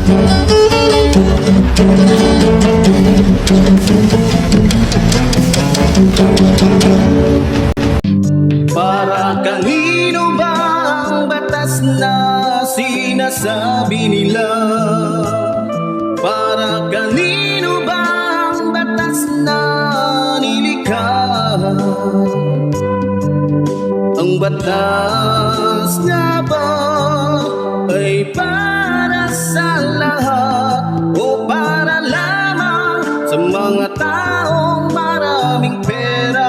Para kanino ba ang batas na sinasabi nila? Para kanino ba ang batas na nilikha? Ang batas nga ba ay para sa lahat o para lamang sa mga taong maraming pera?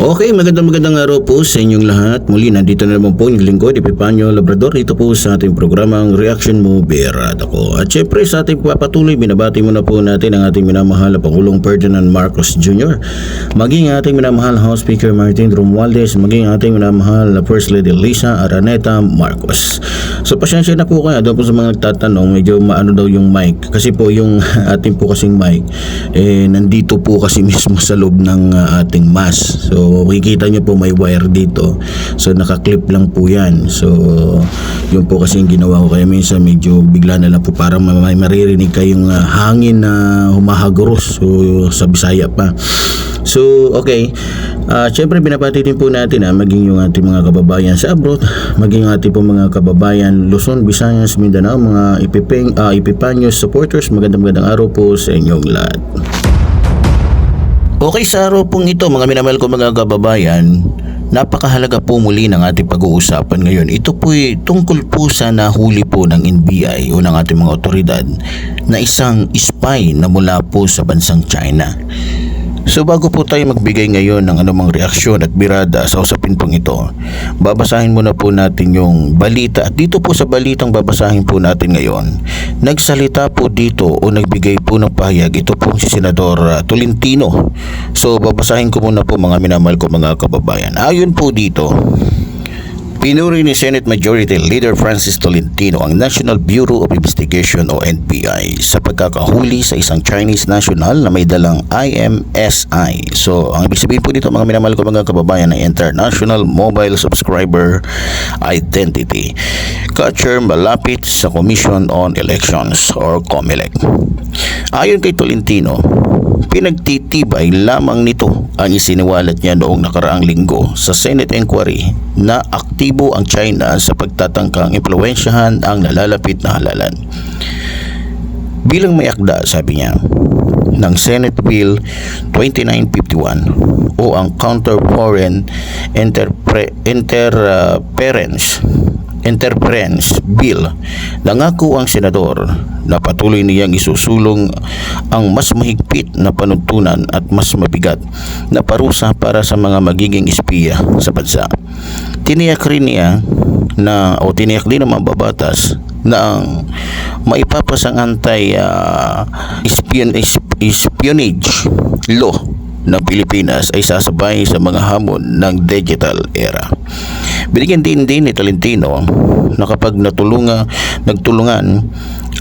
Okay, magandang araw po sa inyong lahat. Muli, nandito na naman po yung lingkod, Epipanyo Labrador, dito po sa ating programang Reaction Movie Radako. At syempre sa ating papatuloy, binabati muna po natin ang ating minamahal na Pangulong Ferdinand Marcos Jr. Maging ating minamahal House Speaker Martin Romualdez, maging ating minamahal na First Lady Lisa Araneta Marcos. So pasensya na po kayo, doon po sa mga nagtatanong, medyo maano daw yung mic. Kasi po yung ating po kasing mic, nandito po kasi mismo sa loob ng ating mask. So makikita nyo po may wire dito, so nakaklip lang po yan. So yun po kasi yung ginawa ko, kaya minsan medyo bigla na lang po parang may maririnig kayong hangin na humahagros, so sa Bisaya pa. So okay, syempre binabati din po natin maging yung ating mga kababayan sa abroad, maging ating po mga kababayan Luzon, Visayas, Mindanao, mga Epipanyo supporters. Magandang araw po sa inyong lahat. Okay, sa araw pong ito mga minamahal ko mga kababayan, napakahalaga po muli ng ating pag-uusapan ngayon. Ito po ay tungkol po sa nahuli po ng NBI o ng ating mga otoridad na isang spy na mula po sa bansang China. So bago po tayo magbigay ngayon ng anumang reaksyon at birada sa usapin pong ito, babasahin muna po natin yung balita. At dito po sa balitang babasahin po natin ngayon, nagsalita po dito o nagbigay po ng pahayag ito pong si Senador Tolentino. So babasahin ko muna po mga minamahal ko mga kababayan. Ayon po dito, pinuri ni Senate Majority Leader Francis Tolentino ang National Bureau of Investigation o NBI sa pagkakahuli sa isang Chinese national na may dalang IMSI. So ang ibig sabihin po dito mga minamahal ko mga kababayan ay International Mobile Subscriber Identity, catcher malapit sa Commission on Elections or COMELEC. Ayon kay Tolentino, pinagtitibay lamang nito ang isiniwalat niya noong nakaraang linggo sa Senate inquiry na aktibo ang China sa pagtatangkang impluwensyahan ang nalalapit na halalan. Bilang may akda, sabi niya, ng Senate Bill 2951 o ang Counter-Foreign Interference Bill, nangako ang senador na patuloy niyang isusulong ang mas mahigpit na panuntunan at mas mabigat na parusa para sa mga magiging espiya sa bansa. Tiniyak rin niya tiniyak din ng mga babatas na ang maipapasang anti-espionage law ng Pilipinas ay sasabay sa mga hamon ng digital era. Binigyan din ni Tolentino na kapag nagtulungan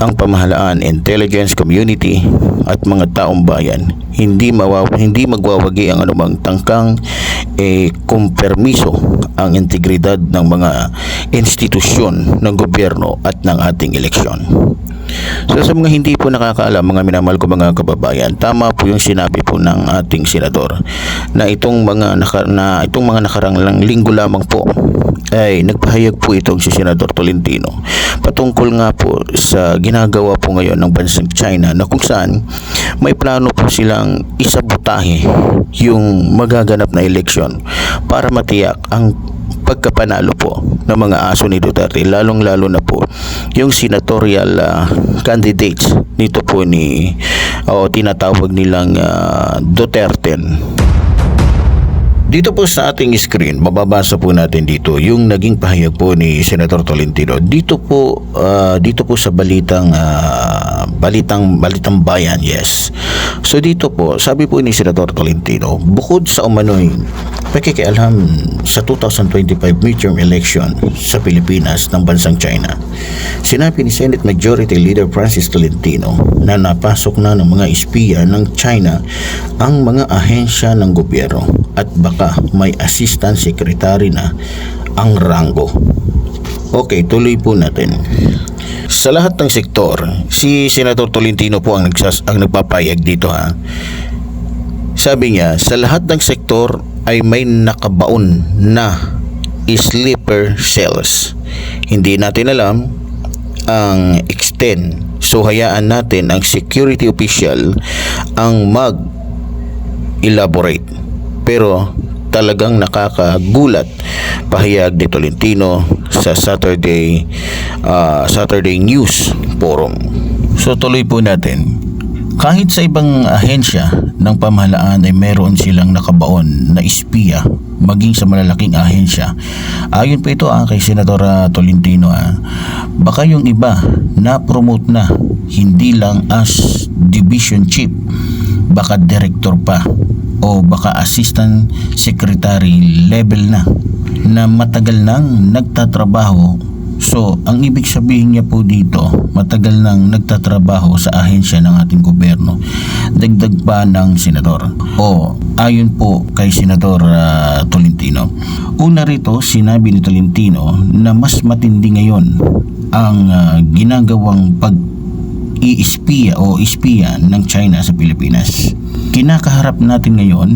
ang pamahalaan, intelligence community at mga taong bayan, hindi magwawagi ang anumang tangkang kumpermiso ang integridad ng mga institusyon ng gobyerno at ng ating eleksyon. So sa mga hindi po nakakaalam mga minamahal ko mga kababayan, tama po yung sinabi po ng ating senador na itong mga nakarang linggo lamang po ay nagpahayag po itong si Senador Tolentino patungkol nga po sa ginagawa po ngayon ng bansang China na kung saan may plano po silang isabotahe yung magaganap na eleksyon para matiyak ang pagkapanalo po ng mga aso ni Duterte, lalong-lalo na po yung senatorial candidates nito po tinatawag nilang Duterte. Dito po sa ating screen, mababasa po natin dito yung naging pahayag po ni Senator Tolentino. Dito po sa balitang bayan, yes. So dito po, sabi po ni Senator Tolentino, bukod sa umano'y pakikialam sa 2025 midterm election sa Pilipinas ng bansang China, sinabi ni Senate Majority Leader Francis Tolentino na napasok na ng mga espiya ng China ang mga ahensya ng gobyerno at baka may assistant secretary na ang ranggo. Okay, tuloy po natin. Sa lahat ng sektor, si Senator Tolentino po ang nagpapayag dito ha. Sabi niya, sa lahat ng sektor ay may nakabaon na sleeper cells. Hindi natin alam ang extent. So hayaan natin ang security official ang mag-elaborate. Pero talagang nakakagulat pahayag ni Tolentino sa Saturday News Forum. So tuloy po natin. Kahit sa ibang ahensya ng pamahalaan ay meron silang nakabaon na espiya, maging sa malalaking ahensya. Ayon pa ito kay Senator Tolentino, baka yung iba na-promote na, hindi lang as division chief, baka director pa o baka assistant secretary level na matagal nang nagtatrabaho. So, ang ibig sabihin niya po dito, matagal nang nagtatrabaho sa ahensya ng ating gobyerno. Dagdag pa ng senador. O, ayon po kay Senador Tolentino. Una rito, sinabi ni Tolentino na mas matindi ngayon ang ginagawang pag-iispiya o ispiya ng China sa Pilipinas. Kinakaharap natin ngayon,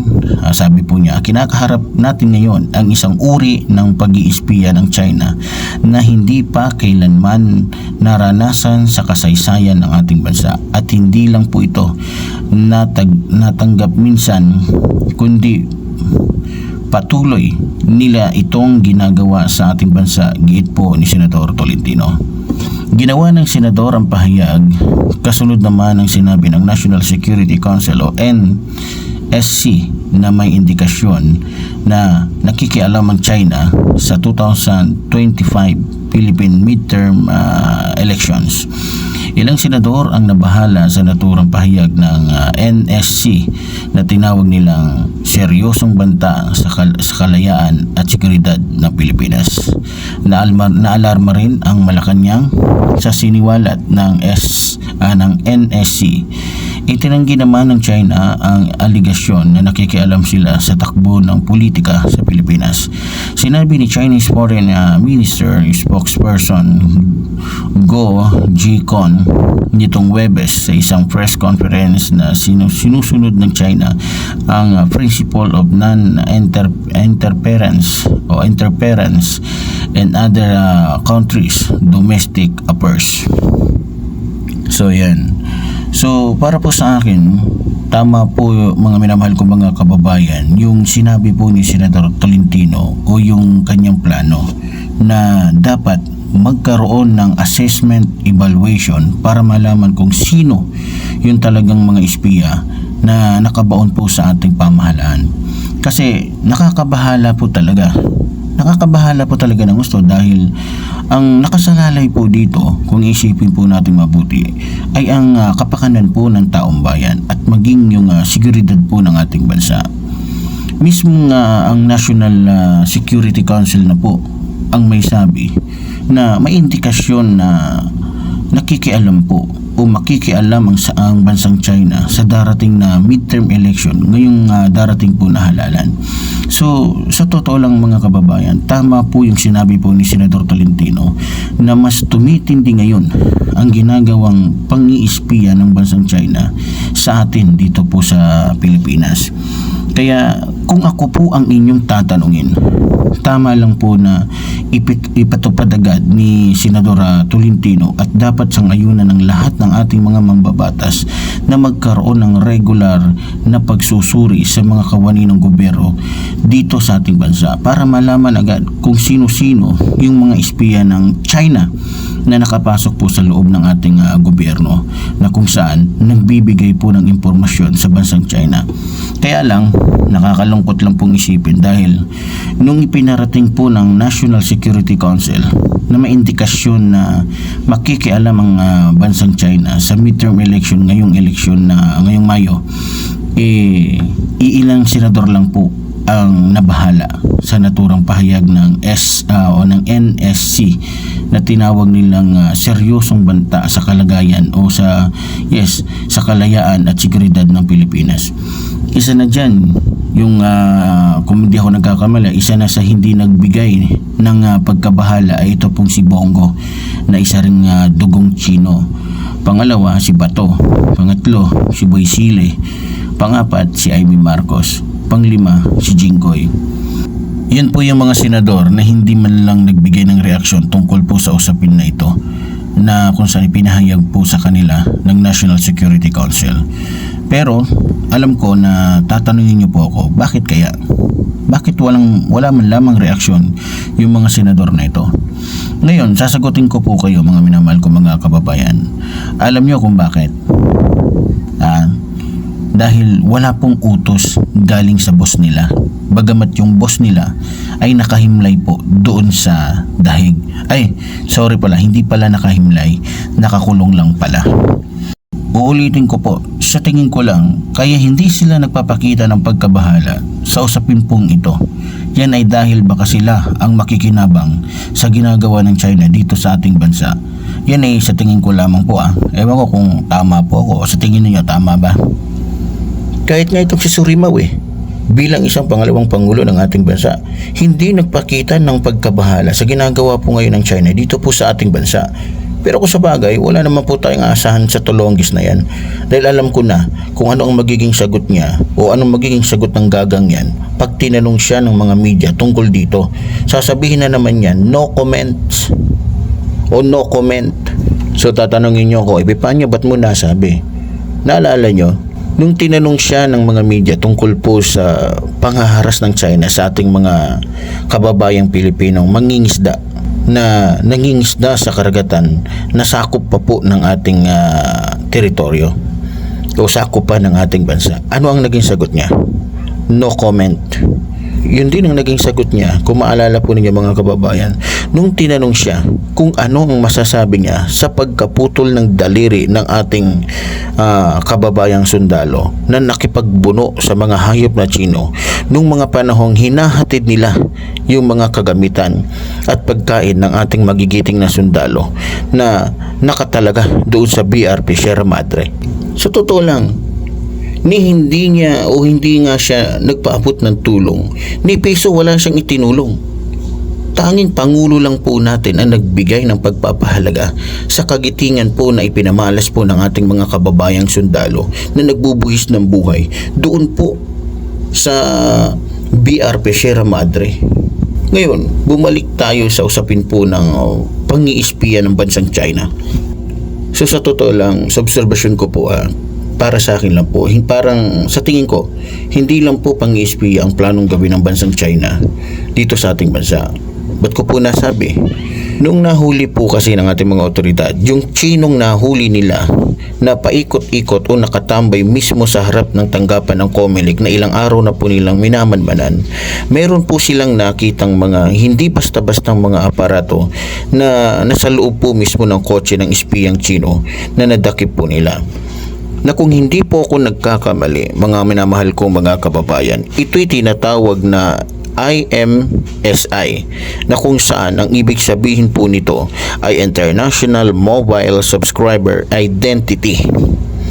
sabi po niya, kinakaharap natin ngayon ang isang uri ng pag-iispiya ng China na hindi pa kailanman naranasan sa kasaysayan ng ating bansa. At hindi lang po ito natanggap minsan, kundi patuloy nila itong ginagawa sa ating bansa, giit po ni Senador Tolentino. Ginawa ng senador ang pahayag kasunod naman ng sinabi ng National Security Council o NSC na may indikasyon na nakikialam ang China sa 2025 Philippine midterm elections. Ilang senador ang nabahala sa naturang pahayag ng NSC na tinawag nilang seryosong banta sa kalayaan at seguridad ng Pilipinas. Naalarma rin ang Malacanang sa siniwalat ng NSC. Itinanggi naman ng China ang aligasyon na nakikialam sila sa takbo ng politika sa Pilipinas. Sinabi ni Chinese Foreign Minister spokesperson Go Jikon nitong Webes sa isang press conference na sinusunod ng China ang principle of non-interference o interference in other countries' domestic affairs. So yan. So para po sa akin, tama po mga minamahal kong mga kababayan, yung sinabi po ni Senator Tolentino o yung kanyang plano na dapat magkaroon ng assessment evaluation para malaman kung sino yung talagang mga espiya na nakabaon po sa ating pamahalaan. Kasi nakakabahala po talaga ng gusto dahil ang nakasalalay po dito, kung isipin po natin mabuti, ay ang kapakanan po ng taong bayan at maging yung seguridad po ng ating bansa. Mismo ang National Security Council na po ang may sabi na may indikasyon na nakikialam po o makikialam ang bansang China sa darating na midterm election ngayong darating po na halalan. So sa totoo lang mga kababayan, tama po yung sinabi po ni Senador Tolentino na mas tumitindi ngayon ang ginagawang pang-iispiya ng bansang China sa atin dito po sa Pilipinas. Kaya kung ako po ang inyong tatanungin, tama lang po na ipatupad agad ni Senador Tolentino at dapat sangayunan ng lahat ng ating mga mambabatas na magkaroon ng regular na pagsusuri sa mga kawani ng gobyerno dito sa ating bansa para malaman agad kung sino-sino yung mga espiya ng China na nakapasok po sa loob ng ating gobyerno na kung saan nagbibigay po ng impormasyon sa bansang China. Kaya lang, nakakalungkot lang pong isipin dahil nung ipinarating po ng National Security Council na may indikasyon na makikialam ang bansang China sa midterm election ngayong Mayo, iilang senador lang po ang nabahala sa naturang pahayag ng ng NSC na tinawag nilang seryosong banta sa kalagayan o sa kalayaan at seguridad ng Pilipinas. Isa na dyan yung kung hindi ako nagkakamali, isa na sa hindi nagbigay ng pagkabahala ay ito pong si Bongo na isa ring dugong Chino. Pangalawa si Bato, pangatlo si Boy Sile, pangapat si Amy Marcos, panglima si Jinggoy. Yan po yung mga senador na hindi man lang nagbigay ng reaksyon tungkol po sa usapin na ito na kung saan ipinahayag po sa kanila ng National Security Council. Pero alam ko na tatanungin niyo po ako, bakit kaya? Bakit wala man lamang reaksyon yung mga senador na ito? Ngayon, sasagutin ko po kayo mga minamahal ko mga kababayan. Alam niyo kung bakit? Dahil wala pong utos galing sa boss nila. Bagamat yung boss nila ay nakahimlay po doon sa dahig. Hindi pala nakahimlay, nakakulong lang pala. Uulitin ko po, sa tingin ko lang, kaya hindi sila nagpapakita ng pagkabahala sa usapin pong ito. Yan ay dahil baka sila ang makikinabang sa ginagawa ng China dito sa ating bansa. Yan ay sa tingin ko lamang po. Ewan ko kung tama po ako o sa tingin niyo tama ba? Kahit nga itong si Surima bilang isang pangalawang pangulo ng ating bansa, hindi nagpakita ng pagkabahala sa ginagawa po ngayon ng China dito po sa ating bansa. Pero kung sa bagay, wala naman po tayong aasahan sa Tolongis na yan. Dahil alam ko na kung ano ang magiging sagot niya o anong magiging sagot ng gagang yan pag tinanong siya ng mga media tungkol dito. Sasabihin na naman yan, no comments o no comment. So tatanungin niyo ako, paano ba't mo nasabi? Naalala niyo? Nung tinanong siya ng mga media tungkol po sa panghaharas ng China sa ating mga kababayang Pilipinong mangingisda na nangingisda sa karagatan na sakop pa po ng ating teritoryo o sakop pa ng ating bansa, ano ang naging sagot niya? No comment. Yun din ang naging sagot niya, kung maalala po ninyo mga kababayan, nung tinanong siya kung ano ang masasabi niya sa pagkaputol ng daliri ng ating kababayang sundalo na nakipagbuno sa mga hayop na Chino nung mga panahong hinahatid nila yung mga kagamitan at pagkain ng ating magigiting na sundalo na nakatalaga doon sa BRP Sierra Madre. Sa totoo lang, hindi nga siya nagpaabot ng tulong, ni piso wala siyang itinulong. Tanging Pangulo lang po natin ang nagbigay ng pagpapahalaga sa kagitingan po na ipinamalas po ng ating mga kababayang sundalo na nagbubuhis ng buhay doon po sa BRP Sierra Madre. Ngayon, bumalik tayo sa usapin po ng pang-iispiya ng bansang China. So sa totoo lang, sa obserbasyon ko po para sa akin lang po, parang sa tingin ko, hindi lang po pang-iispiya ang planong gawin ng bansang China dito sa ating bansa. Ba't ko po nasabi? Nung nahuli po kasi ng ating mga otoridad, yung Chinong nahuli nila na paikot-ikot o nakatambay mismo sa harap ng tanggapan ng COMELEC na ilang araw na po nilang minamanmanan, meron po silang nakitang mga hindi basta-bastang mga aparato na nasa loob po mismo ng kotse ng espiyang Chino na nadakip po nila. Na kung hindi po ako nagkakamali, mga minamahal kong mga kababayan, ito'y tinatawag na IMSI, na kung saan ang ibig sabihin po nito ay International Mobile Subscriber Identity,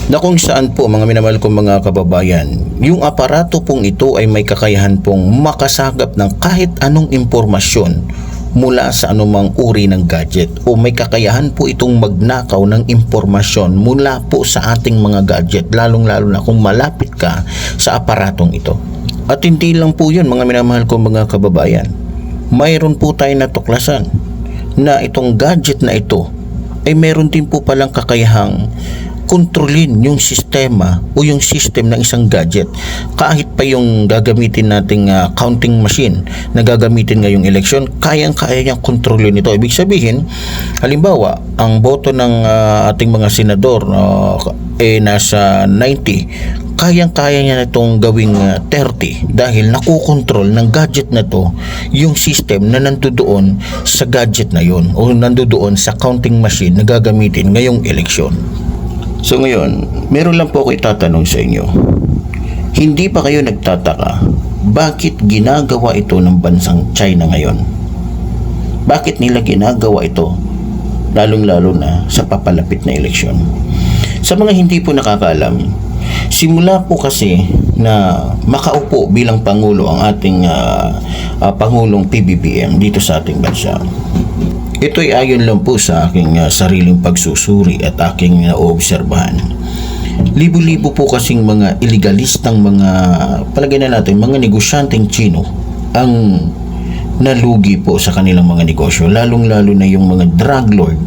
na kung saan po mga minamahal kong mga kababayan, yung aparato pong ito ay may kakayahan pong makasagap ng kahit anong impormasyon mula sa anumang uri ng gadget, o may kakayahan po itong magnakaw ng impormasyon mula po sa ating mga gadget, lalong-lalo na kung malapit ka sa aparatong ito. At hindi lang po yun mga minamahal kong mga kababayan, mayroon po tayo natuklasan na itong gadget na ito ay mayroon din po palang kakayahang kontrolin yung sistema o yung system ng isang gadget. Kahit pa yung gagamitin nating counting machine na gagamitin ngayong eleksyon, kayang-kaya niyang kontrolin ito. Ibig sabihin, halimbawa, ang boto ng ating mga senador nasa 90, kayang-kaya niya na itong gawing 30 dahil nakukontrol ng gadget na to yung system na nandoon sa gadget na yun o nandoon sa counting machine na gagamitin ngayong eleksyon. So ngayon, meron lang po ako itatanong sa inyo. Hindi pa kayo nagtataka bakit ginagawa ito ng bansang China ngayon? Bakit nila ginagawa ito? Lalong-lalo na sa papalapit na eleksyon. Sa mga hindi po nakakaalam, simula po kasi na makaupo bilang Pangulo ang ating Pangulong PBBM dito sa ating bansa. Ito ay ayon lang po sa aking sariling pagsusuri at aking obserbahan. Libo-libo po kasing mga illegalistang mga, palagay na natin, mga negosyanteng Chino ang nalugi po sa kanilang mga negosyo, lalong-lalo na yung mga drug lord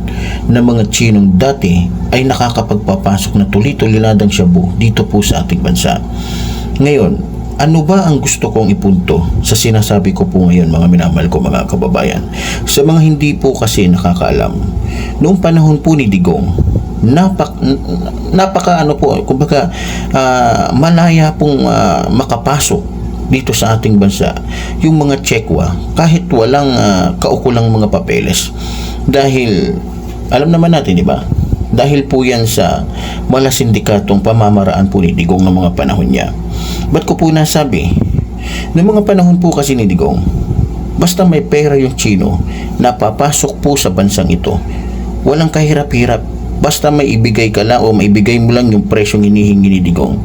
na mga Chinong dati ay nakakapagpapasok na tuli-tuliladang shabu dito po sa ating bansa. Ngayon, ano ba ang gusto kong ipunto sa sinasabi ko po ngayon, mga minamahal ko mga kababayan? Sa mga hindi po kasi nakakaalam, noong panahon po ni Digong, napaka ano po, kumbaga malaya pong makapasok dito sa ating bansa yung mga Chekwa kahit walang kaukulang mga papeles. Dahil alam naman natin, di ba? Dahil po yan sa malasindikatong pamamaraan po ni Digong ng mga panahon niya. Ba't ko po nasabi? Noong mga panahon po kasi ni Digong, basta may pera yung Chino, napapasok po sa bansang ito. Walang kahirap-hirap. Basta may ibigay ka lang o maibigay mo lang yung presyong hinihingi ni Digong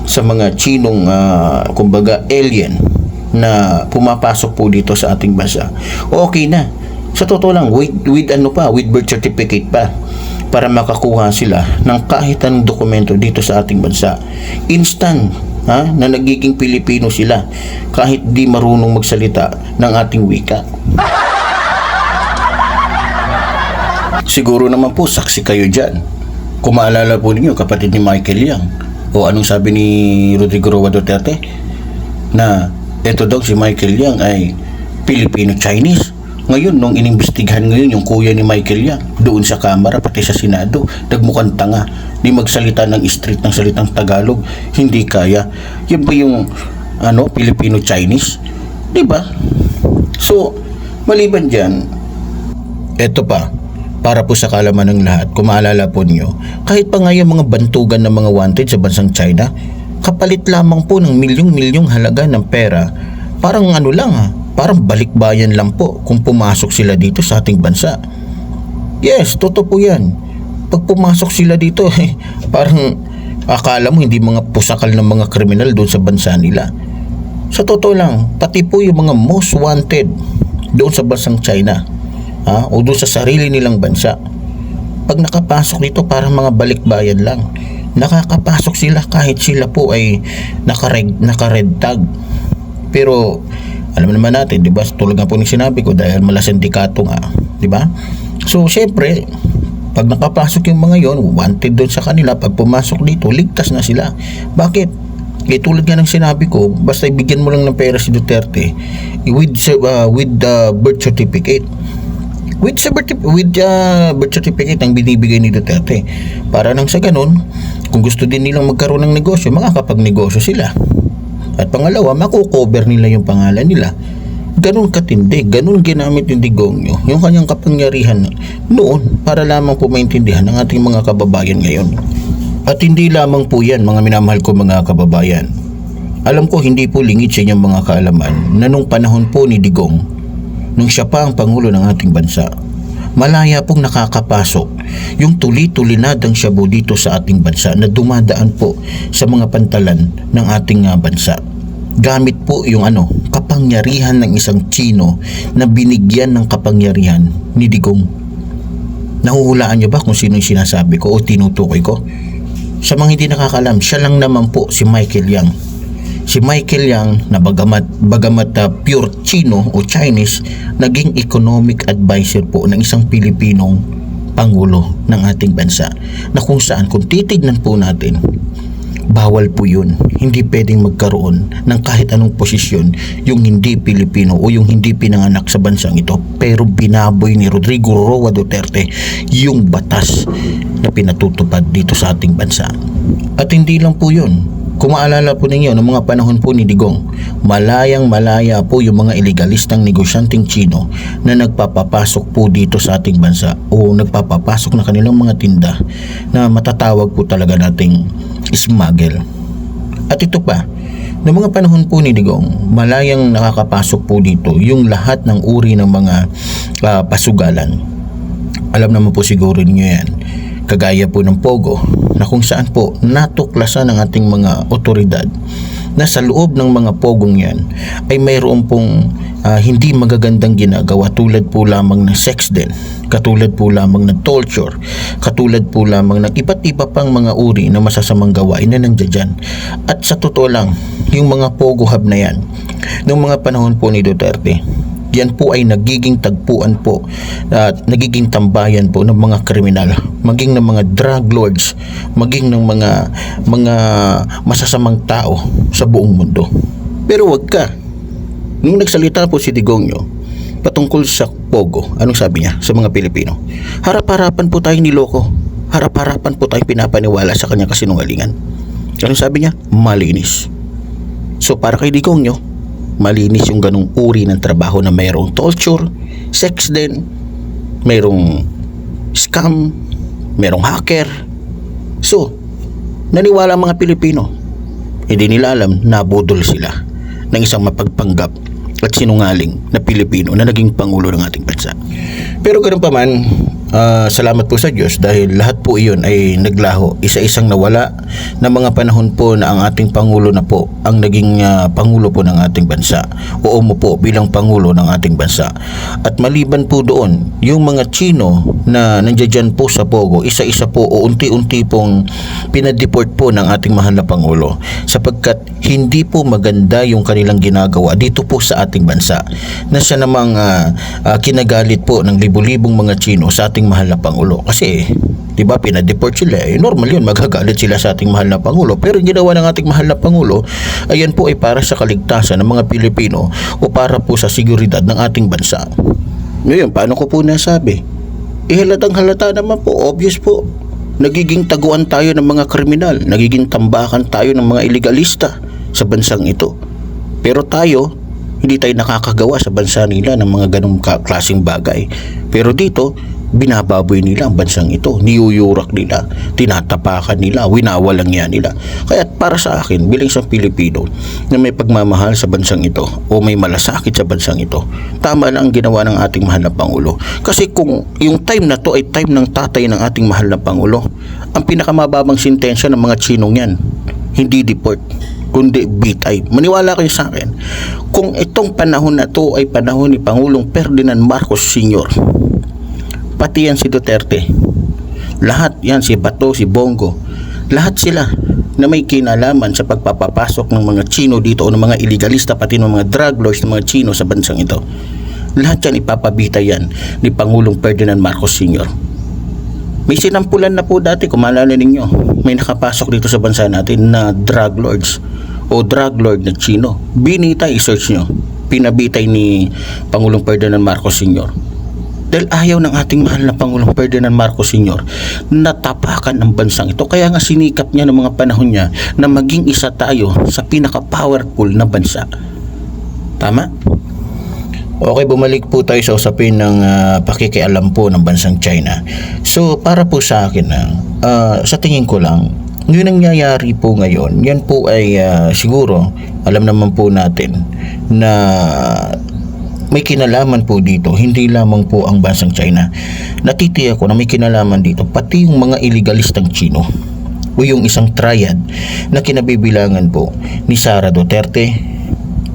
sa mga Chinong kumbaga alien na pumapasok po dito sa ating bansa. Okay na. Sa totoo lang, with birth certificate pa, para makakuha sila ng kahit anong dokumento dito sa ating bansa. Instant, na nagiging Pilipino sila kahit di marunong magsalita ng ating wika. Siguro naman po saksi kayo dyan. Kung maalala po ninyo, kapatid ni Michael Yang, o anong sabi ni Rodrigo Roa Duterte, na eto daw si Michael Yang ay Filipino-Chinese. Ngayon, nung inimbestigahan ngayon yung kuya ni Michael Yang doon sa Kamara, pati sa Senado, nagmukhang tanga, di magsalita ng street ng salitang Tagalog, hindi kaya. Yan ba yung Filipino-Chinese? Diba? So, maliban dyan, eto pa, para po sa kalaman ng lahat, kung maalala po niyo, kahit pa nga yung mga bantugan ng mga wanted sa bansang China, kapalit lamang po ng milyong-milyong halaga ng pera, parang parang balikbayan lang po kung pumasok sila dito sa ating bansa. Yes, totoo po yan. Pag pumasok sila dito, parang akala mo hindi mga pusakal ng mga kriminal doon sa bansa nila. Sa totoo lang, pati po yung mga most wanted doon sa bansang China, o doon sa sarili nilang bansa, pag nakapasok dito, parang mga balikbayan lang. Nakakapasok sila kahit sila po ay naka-red tag. Pero alam naman natin, di ba, tulad nga po ng sinabi ko, dahil malasindikato nga, di ba? So, syempre, pag nakapasok yung mga yon, wanted doon sa kanila, pag pumasok dito, ligtas na sila. Bakit? Tulad nga ng sinabi ko, basta ibigyan mo lang ng pera si Duterte with the birth certificate. With birth certificate ang binibigay ni Duterte. Para nang sa ganun, kung gusto din nilang magkaroon ng negosyo, makakapagnegosyo sila. At pangalawa, makukover nila yung pangalan nila. Ganun katindi, ganun ginamit ni Digong yung kanyang kapangyarihan noon para lamang po maintindihan ng ating mga kababayan ngayon. At hindi lamang po yan, mga minamahal ko mga kababayan. Alam ko hindi po lingid sa inyong mga kaalaman na nung panahon po ni Digong, nung siya pa ang Pangulo ng ating bansa, malaya pong nakakapasok yung tuli-tulinadang shabu dito sa ating bansa na dumadaan po sa mga pantalan ng ating bansa. Gamit po yung kapangyarihan ng isang Chino na binigyan ng kapangyarihan ni Digong. Nahuhulaan niyo ba kung sino yung sinasabi ko o tinutukoy ko? Sa mga hindi nakakalam, siya lang naman po si Michael Yang. Si Michael Yang na bagamat pure Chino o Chinese, naging economic advisor po ng isang Pilipinong Pangulo ng ating bansa, na kung saan kung titignan po natin, bawal po yun. Hindi pwedeng magkaroon ng kahit anong posisyon yung hindi Pilipino o yung hindi pinanganak sa bansang ito. Pero binaboy ni Rodrigo Roa Duterte yung batas na pinatutupad dito sa ating bansa. At hindi lang po yun. Kung maalala po ninyo, noong mga panahon po ni Digong, malayang-malaya po yung mga iligalistang negosyanteng Chino na nagpapapasok po dito sa ating bansa o nagpapapasok na kanilang mga tinda na matatawag po talaga nating smuggle. At ito pa, Noong mga panahon po ni Digong, malayang nakakapasok po dito yung lahat ng uri ng mga pasugalan. Alam naman po siguro niyo yan. Kagaya po ng Pogo na kung saan po natuklasan ng ating mga otoridad na sa loob ng mga Pogong yan ay mayroon pong hindi magagandang ginagawa tulad po lamang ng sex den, katulad po lamang ng torture, katulad po lamang ng iba't iba pang mga uri na masasamang gawain na nandiyan dyan. At sa totoo lang, yung mga Pogo hub na yan, noong mga panahon po ni Duterte, yan po ay nagiging tagpuan po at nagiging tambayan po ng mga kriminal, maging ng mga drug lords, maging ng mga masasamang tao sa buong mundo. Pero wag ka. Nung nagsalita po si Digongyo patungkol sa Pogo, anong sabi niya sa mga Pilipino? Harap-harapan po tayo niloko. Harap-harapan po tayo pinapaniwala sa kanyang kasinungalingan. Anong sabi niya? Malinis. So para kay Digongyo, malinis yung ganung uri ng trabaho na mayroong torture, sex den, mayroong scam, mayroong hacker. So, naniwala ang mga Pilipino. Hindi nila alam na budol sila ng isang mapagpanggap at sinungaling na Pilipino na naging Pangulo ng ating bansa. Pero ganoon pa man, salamat po sa Diyos dahil lahat po iyon ay naglaho. Isa-isang nawala na mga panahon po na ang ating Pangulo na po ang naging Pangulo po ng ating bansa o umupo bilang Pangulo ng ating bansa. At maliban po doon, yung mga Chino na nandiyan po sa Pogo, isa-isa po o unti-unti pong pinadeport po ng ating mahal na Pangulo sapagkat hindi po maganda yung kanilang ginagawa dito po sa ating bansa na siya namang kinagalit po ng libu-libong mga Chino sa ating mahal na Pangulo. Kasi, di ba, pinadeport sila. Normal yun, magagalit sila sa ating mahal na Pangulo. Pero yung ginawa ng ating mahal na Pangulo, ayan po ay para sa kaligtasan ng mga Pilipino o para po sa seguridad ng ating bansa. Ngayon, paano ko po nasabi? Halatang halata naman po, obvious po. Nagiging taguan tayo ng mga kriminal, nagiging tambakan tayo ng mga iligalista sa bansang ito. Pero tayo, hindi tayo nakakagawa sa bansa nila ng mga ganong klaseng bagay. Pero dito, binababoy nila ang bansang ito, niyuyurak nila, tinatapakan nila, winawalang yan nila. Kaya para sa akin, bilang isang Pilipino na may pagmamahal sa bansang ito o may malasakit sa bansang ito, tama na ang ginawa ng ating mahal na Pangulo. Kasi kung yung time na to ay time ng tatay ng ating mahal na Pangulo, ang pinakamababang sintensya ng mga Chinong yan, hindi deport, kundi bitay. Maniwala kayo sa akin, kung itong panahon na to ay panahon ni Pangulong Ferdinand Marcos Sr., pati yan si Duterte, lahat yan, si Bato, si Bongo, lahat sila na may kinalaman sa pagpapapasok ng mga Chino dito o ng mga iligalista, pati ng mga drug lords ng mga Chino sa bansang ito, lahat yan ipapabita yan ni Pangulong Ferdinand Marcos Sr. May sinampulan na po dati, kung maalala ninyo, may nakapasok dito sa bansa natin na drug lords o drug lord na Chino. Binitay, i-search nyo, pinabitay ni Pangulong Ferdinand Marcos Sr. Dahil ayaw ng ating mahal na Pangulong Ferdinand Marcos Sr. na tapakan ang bansang ito. Kaya nga sinikap niya ng mga panahon niya na maging isa tayo sa pinaka-powerful na bansa. Tama? Okay, bumalik po tayo sa usapin ng pakikialam po ng bansang China. So, para po sa akin, sa tingin ko lang, yung nangyayari po ngayon, yan po ay siguro, alam naman po natin na may kinalaman po dito, hindi lamang po ang bansang China. Natitiyak ko na may kinalaman dito, pati yung mga iligalistang Chino o yung isang triad na kinabibilangan po ni Sara Duterte,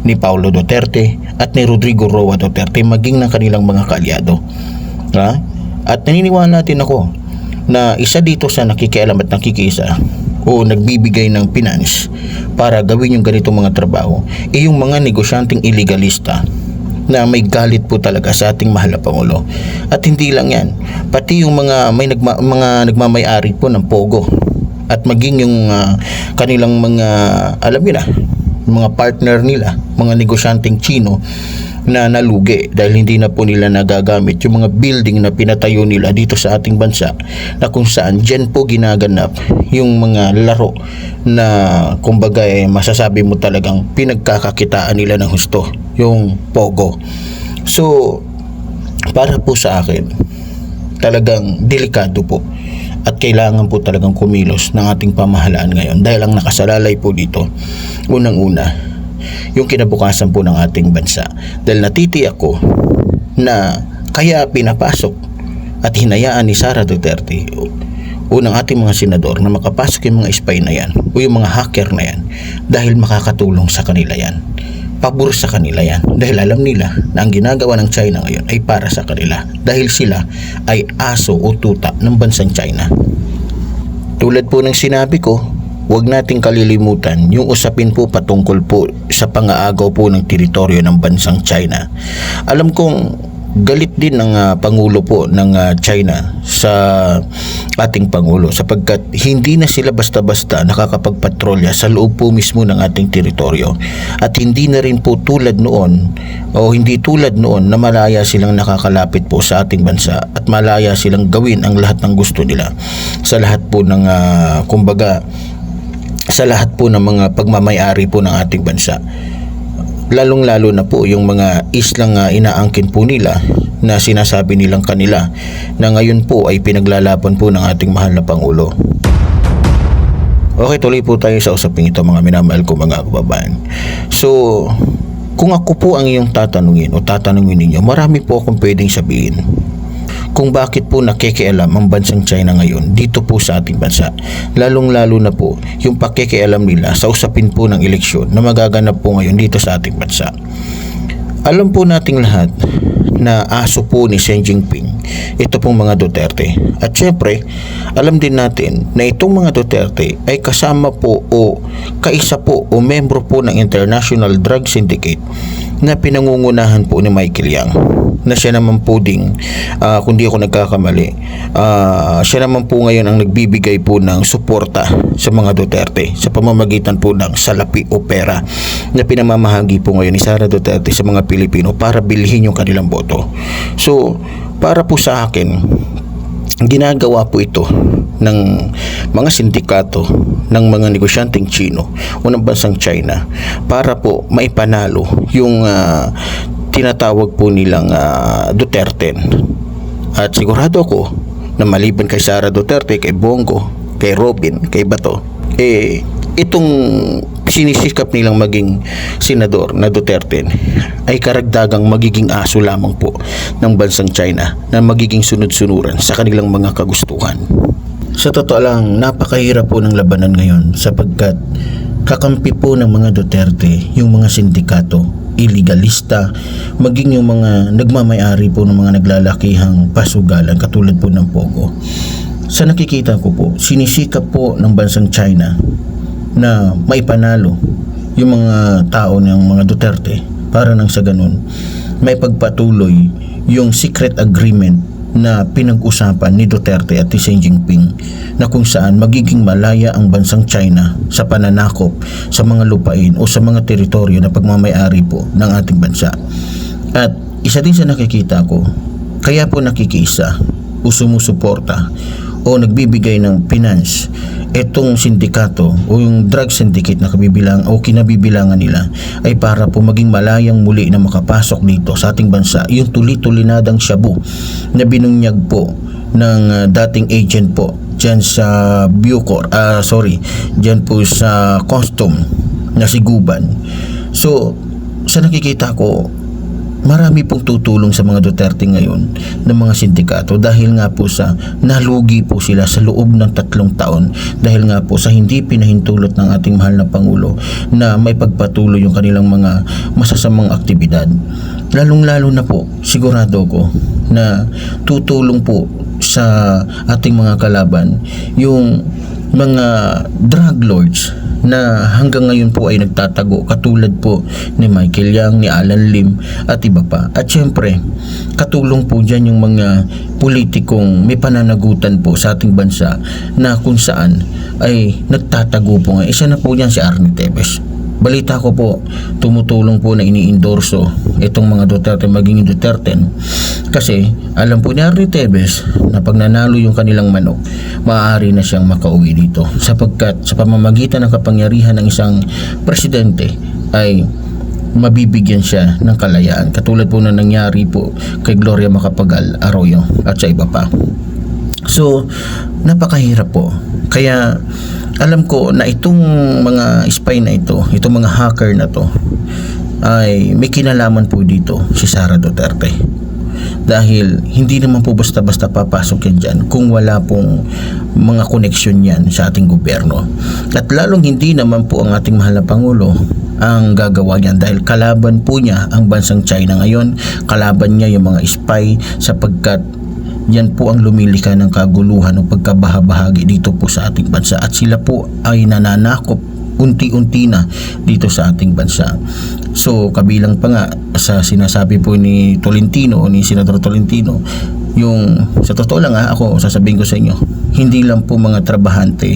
ni Paulo Duterte at ni Rodrigo Roa Duterte, maging ng kanilang mga kaalyado. At naniniwala din ako na isa dito sa nakikialam at nakikiisa o nagbibigay ng finance para gawin yung ganitong mga trabaho ay yung mga negosyanteng iligalista na may galit po talaga sa ating mahal na Pangulo. At hindi lang yan, pati yung mga nagmamay-ari po ng Pogo at maging yung kanilang mga, alam niyo na, mga partner nila, mga negosyanteng Chino na nalugi dahil hindi na po nila nagagamit yung mga building na pinatayo nila dito sa ating bansa, na kung saan dyan po ginaganap yung mga laro na kumbaga masasabi mo talagang pinagkakakitaan nila ng husto, yung Pogo. So para po sa akin, talagang delikado po at kailangan po talagang kumilos ng ating pamahalaan ngayon dahil ang nakasalalay po dito, unang-una, yung kinabukasan po ng ating bansa. Dahil natitiyak ko na kaya pinapasok at hinayaan ni Sara Duterte unang ating mga senador na makapasok yung mga spy na yan o yung mga hacker na yan dahil makakatulong sa kanila yan. Pabor sa kanila yan dahil alam nila na ang ginagawa ng China ngayon ay para sa kanila dahil sila ay aso o tuta ng bansang China. Tulad po ng sinabi ko, huwag nating kalilimutan yung usapin po patungkol po sa pang-aagaw po ng teritoryo ng bansang China. Alam kong galit din ng Pangulo po ng China sa ating Pangulo sapagkat hindi na sila basta-basta nakakapagpatrolya sa loob po mismo ng ating teritoryo at hindi na rin po tulad noon o hindi tulad noon na malaya silang nakakalapit po sa ating bansa at malaya silang gawin ang lahat ng gusto nila sa lahat po ng kumbaga sa lahat po ng mga pagmamayari po ng ating bansa. Lalong-lalo na po yung mga islang inaangkin po nila na sinasabi nilang kanila na ngayon po ay pinaglalaban po ng ating mahal na Pangulo. Okay, tuloy po tayo sa usaping ito mga minamahal ko mga kababayan. So, kung ako po ang iyong tatanungin o tatanungin ninyo, marami po akong pwedeng sabihin kung bakit po nakikialam ang bansang China ngayon dito po sa ating bansa. Lalong-lalo na po yung pakikialam nila sa usapin po ng eleksyon na magaganap po ngayon dito sa ating bansa. Alam po nating lahat na aso po ni Xi Jinping ito pong mga Duterte. At syempre, alam din natin na itong mga Duterte ay kasama po o kaisa po o membro po ng International Drug Syndicate na pinangungunahan po ni Michael Yang na siya naman po ding kung di ako nagkakamali siya naman po ngayon ang nagbibigay po ng suporta sa mga Duterte sa pamamagitan po ng salapi o pera na pinamamahagi po ngayon ni Sara Duterte sa mga Pilipino para bilhin yung kanilang boto. So para po sa akin, ginagawa po ito ng mga sindikato ng mga negosyanteng Chino o ng bansang China para po maipanalo yung tinatawag po nilang Duterte. At sigurado ko na maliban kay Sara Duterte, kay Bongo, kay Robin, kay Bato, itong sinisikap nilang maging senador na Duterte ay karagdagang magiging aso lamang po ng bansang China na magiging sunod-sunuran sa kanilang mga kagustuhan. Sa totoo lang, napakahirap po ng labanan ngayon sapagkat kakampi po ng mga Duterte yung mga sindikato, illegalista, maging yung mga nagmamayari po ng mga naglalakihang pasugalan katulad po ng Pogo. Sa nakikita ko po, sinisikap po ng bansang China na maipanalo yung mga tao ng mga Duterte para nang sa ganun may pagpatuloy yung secret agreement na pinag-usapan ni Duterte at ni Xi Jinping na kung saan magiging malaya ang bansang China sa pananakop sa mga lupain o sa mga teritoryo na pagmamayari po ng ating bansa. At isa din sa nakikita ko, kaya po nakikiisa o sumusuporta o nagbibigay ng finance itong sindikato o yung drug syndicate na kabibilang o kinabibilangan nila ay para po maging malayang muli na makapasok dito sa ating bansa yung tuli-tulinadang shabu na binunyag po ng dating agent po dyan sa Bucor, dyan po sa custom na si Guban. So sa nakikita ko, marami pong tutulong sa mga Duterte ngayon ng mga sindikato dahil nga po sa nalugi po sila sa loob ng 3 taon dahil nga po sa hindi pinahintulot ng ating mahal na Pangulo na may pagpatuloy yung kanilang mga masasamang aktibidad. Lalong-lalo na po, sigurado ko na tutulong po sa ating mga kalaban yung mga drug lords na hanggang ngayon po ay nagtatago katulad po ni Michael Yang, ni Alan Lim at iba pa. At syempre, katulong po dyan yung mga politikong may pananagutan po sa ating bansa na kung saan ay nagtatago po nga. Isa na po dyan si Arnie Tevez. Balita ko po, tumutulong po na ini-endorso itong mga Duterte maging Duterte kasi alam po ni Arnie Tevez na pag nanalo yung kanilang manok, maaari na siyang makauwi dito sapagkat sa pamamagitan ng kapangyarihan ng isang presidente ay mabibigyan siya ng kalayaan katulad po na nangyari po kay Gloria Macapagal Arroyo at sa iba pa. So, napakahirap po. Kaya alam ko na itong mga spy na ito, itong mga hacker na to, ay may kinalaman po dito si Sara Duterte. Dahil hindi naman po basta-basta papasok yan dyan kung wala pong mga koneksyon yan sa ating gobyerno. At lalong hindi naman po ang ating mahal na Pangulo ang gagawa niyan, dahil kalaban po niya ang bansang China ngayon, kalaban niya yung mga spy, sapagkat yan po ang lumilika ng kaguluhan o pagkabahabahagi dito po sa ating bansa, at sila po ay nananakop unti-unti na dito sa ating bansa. So kabilang pa nga sa sinasabi po ni Tolentino o ni Senador Tolentino, yung sa totoo lang ako sasabihin ko sa inyo, hindi lang po mga trabahante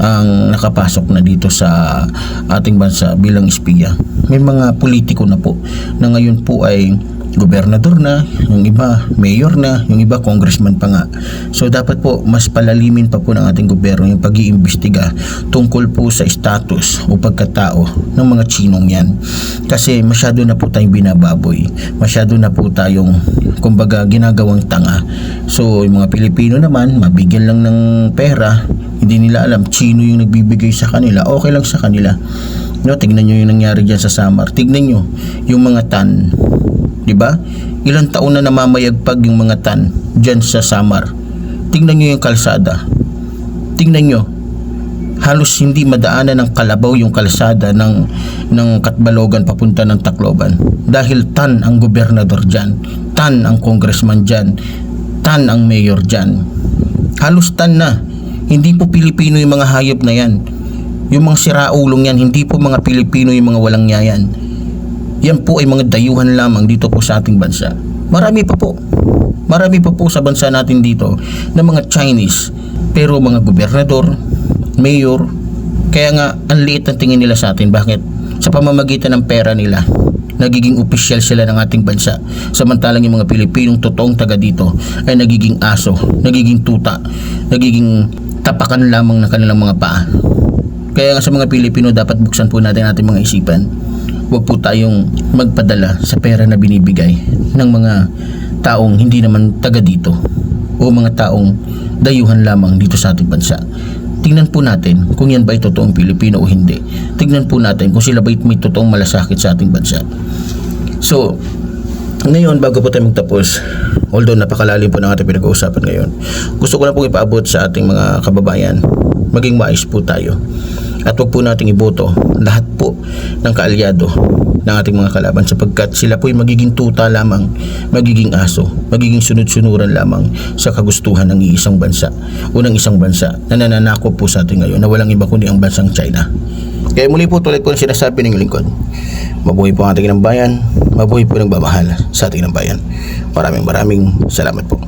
ang nakapasok na dito sa ating bansa bilang espiya. May mga politiko na po na ngayon po ay gobernador na, yung iba mayor na, yung iba congressman pa nga. So dapat po mas palalimin pa po ng ating gobyerno yung pag-iimbestiga tungkol po sa status o pagkatao ng mga Chinong yan. Kasi masyado na po tayong binababoy, masyado na po tayong kumbaga ginagawang tanga. So yung mga Pilipino naman, mabigyan lang ng pera, hindi nila alam Chino yung nagbibigay sa kanila, okay lang sa kanila. No, tignan nyo yung nangyari dyan sa Samar, tignan nyo yung mga tan, diba? Ilang taon na namamayagpag yung mga tan dyan sa Samar. Tingnan nyo yung kalsada. Tingnan nyo. Halos hindi madaanan ng kalabaw yung kalsada ng Katbalogan papunta ng Tacloban. Dahil tan ang gobernador dyan. Tan ang congressman dyan. Tan ang mayor dyan. Halos tan na. Hindi po Pilipino yung mga hayop na yan. Yung mga siraulong yan, hindi po mga Pilipino yung mga walang yayan. Yan po ay mga dayuhan lamang dito po sa ating bansa. Marami pa po. Marami pa po sa bansa natin dito na mga Chinese. Pero mga gobernador, mayor, kaya nga ang liit ang tingin nila sa atin. Bakit? Sa pamamagitan ng pera nila, nagiging opisyal sila ng ating bansa. Samantalang yung mga Pilipinong totoong taga dito ay nagiging aso, nagiging tuta, nagiging tapakan lamang ng kanilang mga paa. Kaya nga sa mga Pilipino, dapat buksan po natin ating mga isipan. Huwag po tayong magpadala sa pera na binibigay ng mga taong hindi naman taga dito o mga taong dayuhan lamang dito sa ating bansa. Tingnan po natin kung yan ba ay totoong Pilipino o hindi. Tingnan po natin kung sila ba may totoong malasakit sa ating bansa. So, ngayon bago po tayo magtapos, although napakalalim po ng ating pinag-uusapan ngayon, gusto ko na pong ipaabot sa ating mga kababayan, maging mais po tayo. At huwag po nating iboto lahat po ng kaalyado ng ating mga kalaban, sapagkat sila po ay magiging tuta lamang, magiging aso, magiging sunod-sunuran lamang sa kagustuhan ng isang bansa o ng isang bansa na nananakop po sa atin ngayon na walang iba kundi ang bansang China. Kaya muli po tulad ko ang sinasabi ng lingkod, mabuhay po ang ating ng bayan, mabuhay po ng nagmamahal sa ating ng bayan. Maraming salamat po.